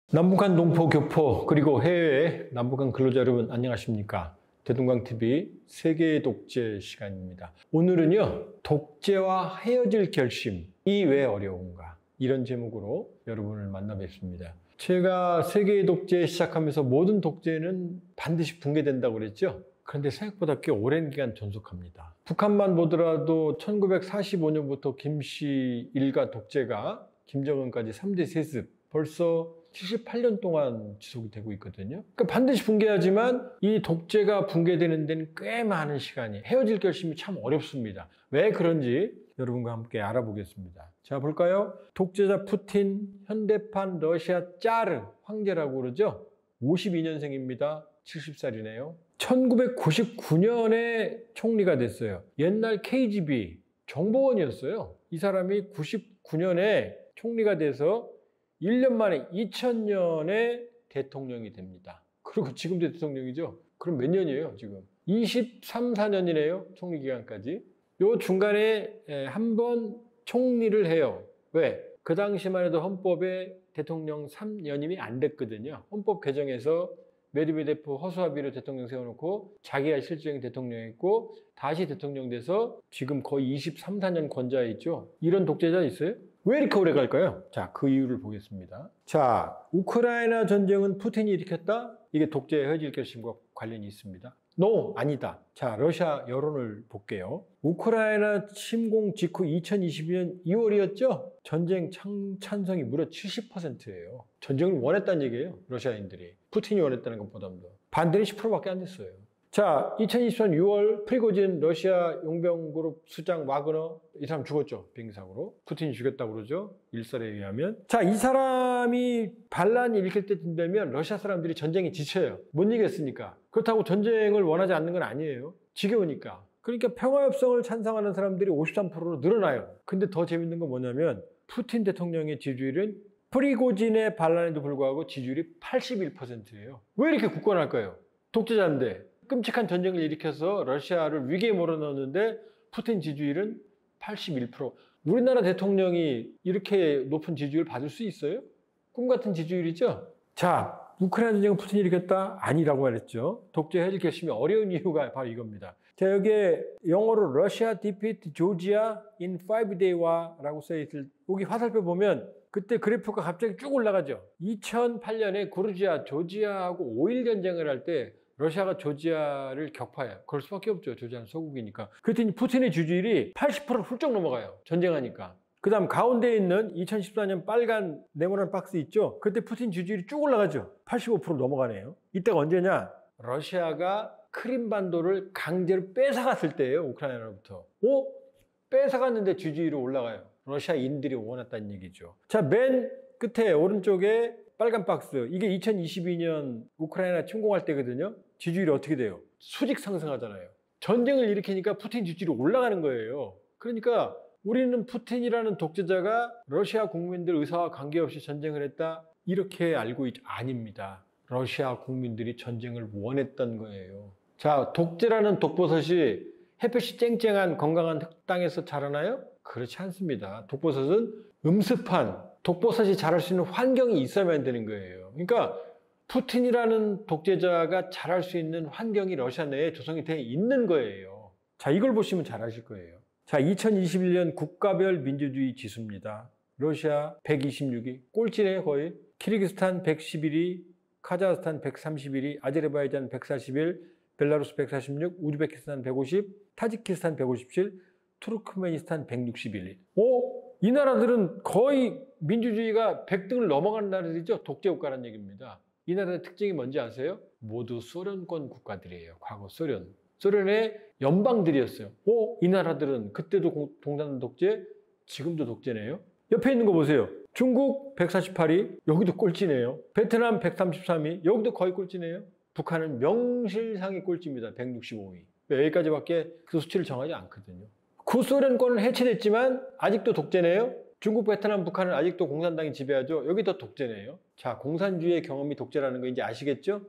남북한 동포 교포 그리고 해외의 남북한 근로자 여러분 안녕하십니까? 대동강TV 세계의 독재 시간입니다. 오늘은요, 독재와 헤어질 결심이 왜 어려운가, 이런 제목으로 여러분을 만나 뵙습니다. 제가 세계의 독재 시작하면서 모든 독재는 반드시 붕괴된다고 그랬죠? 그런데 생각보다 꽤 오랜 기간 존속합니다. 북한만 보더라도 1945년부터 김씨 일가 독재가 김정은까지 3대 세습, 벌써 78년 동안 지속이 되고 있거든요. 그러니까 반드시 붕괴하지만 이 독재가 붕괴되는 데는 꽤 많은 시간이, 헤어질 결심이 참 어렵습니다. 왜 그런지 여러분과 함께 알아보겠습니다. 자, 볼까요? 독재자 푸틴, 현대판 러시아 짜르 황제라고 그러죠? 52년생입니다. 70살이네요. 1999년에 총리가 됐어요. 옛날 KGB 정보원이었어요. 이 사람이 99년에 총리가 돼서 1년 만에 2000년에 대통령이 됩니다. 그리고 지금도 대통령이죠. 그럼 몇 년이에요, 지금? 23, 4년이네요, 총리 기간까지. 요 중간에 한 번 총리를 해요. 왜? 그 당시만 해도 헌법에 대통령 3연임이 안 됐거든요. 헌법 개정에서 메드베데프 허수아비로 대통령 세워놓고 자기가 실질적인 대통령이었고 다시 대통령 돼서 지금 거의 23, 4년 권좌에 있죠. 이런 독재자 있어요? 왜 이렇게 오래 갈까요? 자, 그 이유를 보겠습니다. 자, 우크라이나 전쟁은 푸틴이 일으켰다? 이게 독재의 헤어질 결심과 관련이 있습니다. No, 아니다. 자, 러시아 여론을 볼게요. 우크라이나 침공 직후 2022년 2월이었죠? 전쟁 찬성이 무려 70%예요. 전쟁을 원했다는 얘기예요, 러시아인들이. 푸틴이 원했다는 것보다도. 반대는 10%밖에 안 됐어요. 자, 2023년 6월 프리고진 러시아 용병그룹 수장 와그너, 이 사람 죽었죠, 비행기사고로. 푸틴이 죽였다고 그러죠, 일설에 의하면. 자, 이 사람이 반란이 일으킬 때쯤 되면 러시아 사람들이 전쟁에 지쳐요. 못 이겼으니까. 그렇다고 전쟁을 원하지 않는 건 아니에요. 지겨우니까. 그러니까 평화협정을 찬성하는 사람들이 53%로 늘어나요. 근데 더 재밌는 건 뭐냐면 푸틴 대통령의 지지율은 프리고진의 반란에도 불구하고 지지율이 81%예요. 왜 이렇게 굳건할까요? 독재자인데. 끔찍한 전쟁을 일으켜서 러시아를 위기에 몰아넣었는데 푸틴 지지율은 81%. 우리나라 대통령이 이렇게 높은 지지율을 받을 수 있어요? 꿈같은 지지율이죠? 자, 우크라이나 전쟁은 푸틴이 일으켰다? 아니라고 말했죠. 독재 헤어질 결심이 어려운 이유가 바로 이겁니다. 자, 여기에 영어로 Russia defeat Georgia in 5-day war라고 써있을, 여기 화살표 보면 그때 그래프가 갑자기 쭉 올라가죠. 2008년에 그루지아, 조지아하고 5.1 전쟁을 할 때 러시아가 조지아를 격파해요. 그럴 수밖에 없죠. 조지아는 소국이니까. 그랬더니 푸틴의 지지율이 80%를 훌쩍 넘어가요, 전쟁하니까. 그 다음 가운데에 있는 2014년 빨간 네모난 박스 있죠? 그때 푸틴 지지율이 쭉 올라가죠. 85% 넘어가네요. 이때가 언제냐? 러시아가 크림반도를 강제로 뺏어갔을 때예요, 우크라이나로부터. 뺏어갔는데 지지율이 올라가요. 러시아인들이 원했다는 얘기죠. 자, 맨 끝에 오른쪽에 빨간 박스, 이게 2022년 우크라이나 침공할 때거든요. 지지율이 어떻게 돼요? 수직 상승하잖아요. 전쟁을 일으키니까 푸틴 지지율이 올라가는 거예요. 그러니까 우리는 푸틴이라는 독재자가 러시아 국민들 의사와 관계없이 전쟁을 했다, 이렇게 알고 아닙니다. 러시아 국민들이 전쟁을 원했던 거예요. 자, 독재라는 독버섯이 햇볕이 쨍쨍한 건강한 땅에서 자라나요? 그렇지 않습니다. 독버섯은 음습한, 독버섯이 자랄 수 있는 환경이 있어야만 되는 거예요. 그러니까 푸틴이라는 독재자가 자랄 수 있는 환경이 러시아 내에 조성이 되어 있는 거예요. 자, 이걸 보시면 잘 아실 거예요. 자, 2021년 국가별 민주주의 지수입니다. 러시아 126위, 꼴찌네요, 거의. 키르기스탄 111위, 카자흐스탄 131위, 아제르바이잔 141, 벨라루스 146, 우즈베키스탄 150, 타지키스탄 157, 투르크메니스탄 161위. 이 나라들은 거의 민주주의가 100등을 넘어가는 나라들이죠. 독재 국가라는 얘기입니다. 이 나라의 특징이 뭔지 아세요? 모두 소련권 국가들이에요. 과거 소련. 소련의 연방들이었어요. 이 나라들은 그때도 동산 독재, 지금도 독재네요. 옆에 있는 거 보세요. 중국 148위, 여기도 꼴찌네요. 베트남 133위, 여기도 거의 꼴찌네요. 북한은 명실상의 꼴찌입니다. 165위. 여기까지밖에 그 수치를 정하지 않거든요. 구소련권은 해체됐지만 아직도 독재네요. 중국, 베트남, 북한은 아직도 공산당이 지배하죠. 여기 더 독재네요. 자, 공산주의의 경험이 독재라는 거 이제 아시겠죠?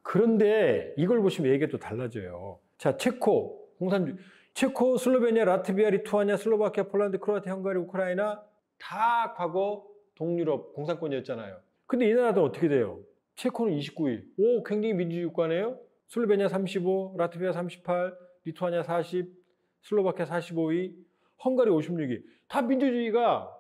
그런데 이걸 보시면 얘기가 또 달라져요. 자, 체코, 공산주의. 체코, 슬로베니아, 라트비아, 리투아니아, 슬로바키아, 폴란드, 크로아티아, 헝가리, 우크라이나 다 과거 동유럽 공산권이었잖아요. 근데 이 나라도 어떻게 돼요? 체코는 29위. 오, 굉장히 민주주의 국가네요. 슬로베니아 35, 라트비아 38, 리투아니아 40, 슬로바키아 45위, 헝가리 56위. 다 민주주의가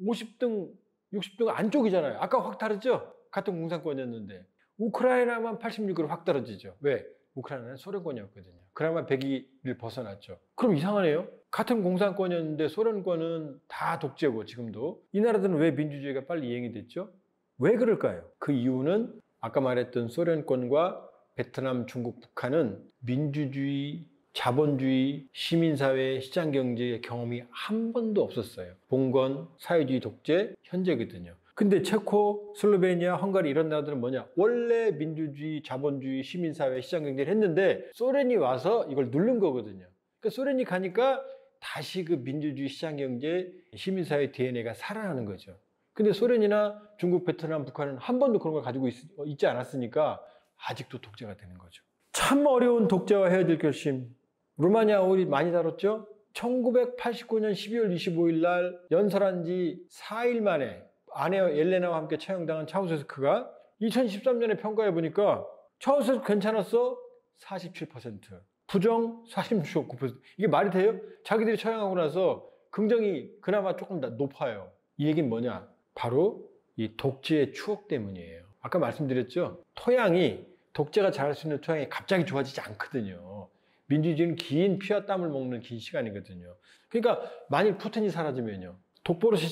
50등, 60등 안쪽이잖아요. 아까 확 다르죠? 같은 공산권이었는데. 우크라이나만 86위로 확 떨어지죠. 왜? 우크라이나는 소련권이었거든요. 그나마 100위를 벗어났죠. 그럼 이상하네요. 같은 공산권이었는데 소련권은 다 독재고 지금도. 이 나라들은 왜 민주주의가 빨리 이행이 됐죠? 왜 그럴까요? 그 이유는 아까 말했던 소련권과 베트남, 중국, 북한은 민주주의, 자본주의, 시민사회, 시장경제의 경험이 한 번도 없었어요. 봉건, 사회주의 독재, 현재거든요. 근데 체코, 슬로베니아, 헝가리 이런 나라들은 뭐냐? 원래 민주주의, 자본주의, 시민사회, 시장경제를 했는데 소련이 와서 이걸 누른 거거든요. 그러니까 소련이 가니까 다시 그 민주주의, 시장경제, 시민사회 DNA가 살아나는 거죠. 근데 소련이나 중국, 베트남, 북한은 한 번도 그런 걸 가지고 있지 않았으니까 아직도 독재가 되는 거죠. 참 어려운 독재와 헤어질 결심. 루마니아 우리 많이 다뤘죠? 1989년 12월 25일 날 연설한 지 4일 만에 아내 엘레나와 함께 처형당한 차우세스크가 2013년에 평가해 보니까 차우세스크 괜찮았어? 47%. 부정 46.9%. 이게 말이 돼요? 자기들이 처형하고 나서 긍정이 그나마 조금 더 높아요. 이 얘기는 뭐냐? 바로 이 독재의 추억 때문이에요. 아까 말씀드렸죠? 토양이 독재가 자랄 수 있는 토양이 갑자기 좋아지지 않거든요. 민주주의는 긴 피와 땀을 먹는 긴 시간이거든요. 그러니까 만일 푸틴이 사라지면요. 독버릇이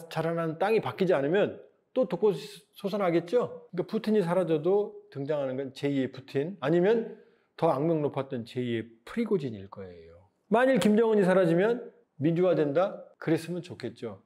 자라난 땅이 바뀌지 않으면 또 독버릇이 솟아나겠죠? 그러니까 푸틴이 사라져도 등장하는 건 제2의 푸틴 아니면 더 악명 높았던 제2의 프리고진일 거예요. 만일 김정은이 사라지면 민주화된다? 그랬으면 좋겠죠.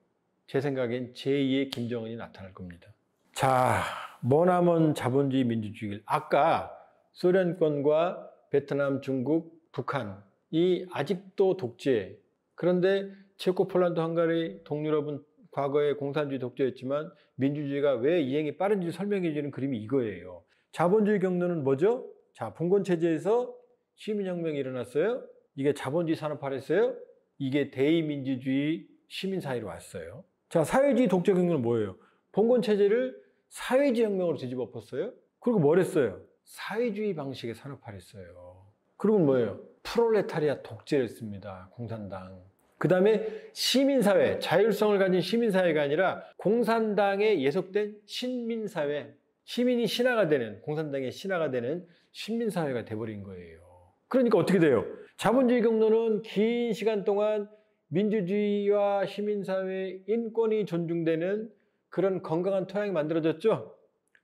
제 생각엔 제2의 김정은이 나타날 겁니다. 자, 머나먼 자본주의 민주주의. 아까 소련권과 베트남, 중국, 북한이 아직도 독재. 그런데 체코, 폴란드, 헝가리, 동유럽은 과거에 공산주의 독재였지만 민주주의가 왜 이행이 빠른지 설명해 주는 그림이 이거예요. 자본주의 경로는 뭐죠? 자, 봉건체제에서 시민혁명이 일어났어요. 이게 자본주의 산업화했어요. 이게 대의민주주의 시민사회로 왔어요. 자, 사회주의 독재 경로는 뭐예요? 봉건체제를 사회주의 혁명으로 뒤집어 엎었어요. 그리고 뭘 했어요? 사회주의 방식의 산업화를 했어요. 그리고 뭐예요? 프롤레타리아 독재를 했습니다. 공산당. 그 다음에 시민사회, 자율성을 가진 시민사회가 아니라 공산당에 예속된 신민사회, 시민이 신하가 되는, 공산당의 신하가 되는 신민사회가 돼버린 거예요. 그러니까 어떻게 돼요? 자본주의 경로는 긴 시간 동안 민주주의와 시민사회, 인권이 존중되는 그런 건강한 토양이 만들어졌죠?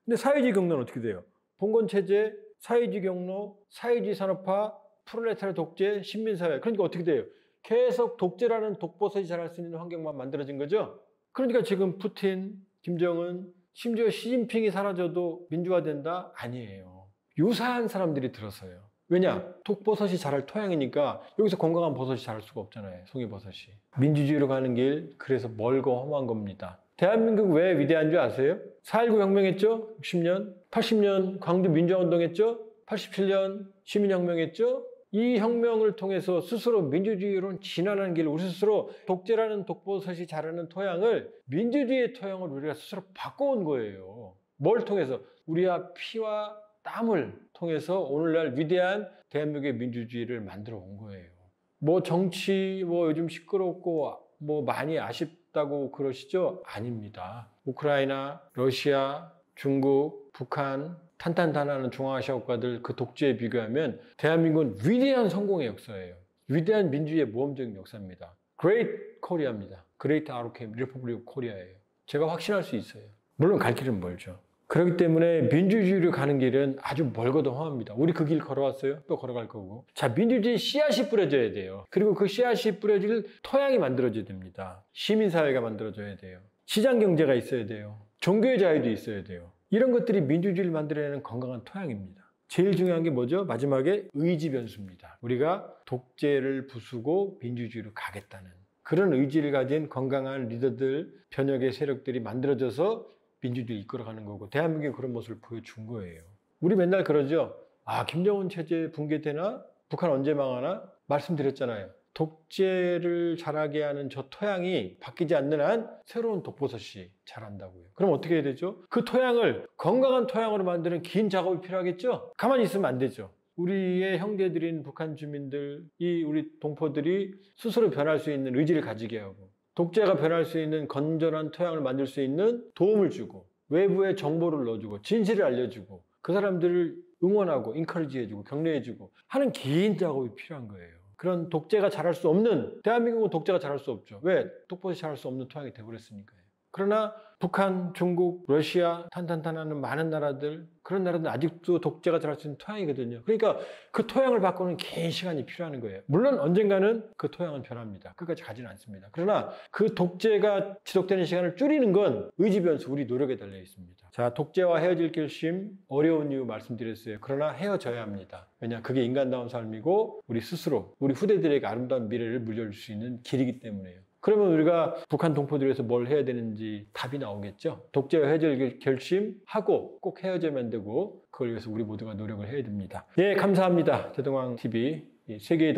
근데 사회주의 경로는 어떻게 돼요? 봉건체제, 사회주의 경로, 사회주의 산업화, 프롤레타리아 독재, 신민사회. 그러니까 어떻게 돼요? 계속 독재라는 독버섯이 자랄 수 있는 환경만 만들어진 거죠? 그러니까 지금 푸틴, 김정은, 심지어 시진핑이 사라져도 민주화된다? 아니에요. 유사한 사람들이 들어서요. 왜냐? 독버섯이 자랄 토양이니까 여기서 건강한 버섯이 자랄 수가 없잖아요. 송이버섯이. 민주주의로 가는 길, 그래서 멀고 험한 겁니다. 대한민국 왜 위대한 줄 아세요? 4.19 혁명했죠? 60년. 80년 광주 민주화운동했죠? 87년 시민혁명했죠? 이 혁명을 통해서 스스로 민주주의로 진화하는 길, 우리 스스로 독재라는 독버섯이 자라는 토양을 민주주의의 토양을 우리가 스스로 바꿔온 거예요. 뭘 통해서? 우리가 피와 땀을 통해서 오늘날 위대한 대한민국의 민주주의를 만들어 온 거예요. 뭐 정치, 요즘 시끄럽고 많이 아쉽다고 그러시죠? 아닙니다. 우크라이나, 러시아, 중국, 북한, 탄탄탄하는 중앙아시아 국가들 그 독재에 비교하면 대한민국은 위대한 성공의 역사예요. 위대한 민주주의의 모험적인 역사입니다. Great Korea입니다. Great ROK, Republic of Korea예요. 제가 확신할 수 있어요. 물론 갈 길은 멀죠. 그렇기 때문에 민주주의로 가는 길은 아주 멀고도 험합니다. 우리 그 길 걸어왔어요. 또 걸어갈 거고. 자, 민주주의 씨앗이 뿌려져야 돼요. 그리고 그 씨앗이 뿌려질 토양이 만들어져야 됩니다. 시민사회가 만들어져야 돼요. 시장경제가 있어야 돼요. 종교의 자유도 있어야 돼요. 이런 것들이 민주주의를 만들어내는 건강한 토양입니다. 제일 중요한 게 뭐죠? 마지막에 의지 변수입니다. 우리가 독재를 부수고 민주주의로 가겠다는 그런 의지를 가진 건강한 리더들, 변혁의 세력들이 만들어져서 민주주의를 이끌어가는 거고 대한민국이 그런 모습을 보여준 거예요. 우리 맨날 그러죠. 아, 김정은 체제 붕괴되나? 북한 언제 망하나? 말씀드렸잖아요. 독재를 자라게 하는 저 토양이 바뀌지 않는 한 새로운 독버섯이 자란다고요. 그럼 어떻게 해야 되죠? 그 토양을 건강한 토양으로 만드는 긴 작업이 필요하겠죠? 가만히 있으면 안 되죠. 우리의 형제들인 북한 주민들, 우리 동포들이 스스로 변할 수 있는 의지를 가지게 하고 독재가 변할 수 있는 건전한 토양을 만들 수 있는 도움을 주고 외부에 정보를 넣어주고 진실을 알려주고 그 사람들을 응원하고 인커리지 해주고 격려해주고 하는 긴 작업이 필요한 거예요. 그런 독재가 자랄 수 없는, 대한민국은 독재가 자랄 수 없죠. 왜? 독버섯이 자랄 수 없는 토양이 되어버렸으니까요. 그러나 북한, 중국, 러시아, 탄탄탄하는 많은 나라들, 그런 나라들은 아직도 독재가 자랄 수 있는 토양이거든요. 그러니까 그 토양을 바꾸는 긴 시간이 필요한 거예요. 물론 언젠가는 그 토양은 변합니다. 끝까지 가지는 않습니다. 그러나 그 독재가 지속되는 시간을 줄이는 건 의지 변수, 우리 노력에 달려 있습니다. 자, 독재와 헤어질 결심, 어려운 이유 말씀드렸어요. 그러나 헤어져야 합니다. 왜냐? 그게 인간다운 삶이고 우리 스스로, 우리 후대들에게 아름다운 미래를 물려줄 수 있는 길이기 때문에요. 그러면 우리가 북한 동포들에서 뭘 해야 되는지 답이 나오겠죠. 독재와 헤어질 결심하고 꼭 헤어져야만 되고 그걸 위해서 우리 모두가 노력을 해야 됩니다. 예, 감사합니다. 대동왕TV 세계의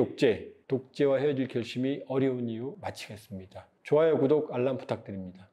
독재와 헤어질 결심이 어려운 이유 마치겠습니다. 좋아요, 구독, 알람 부탁드립니다.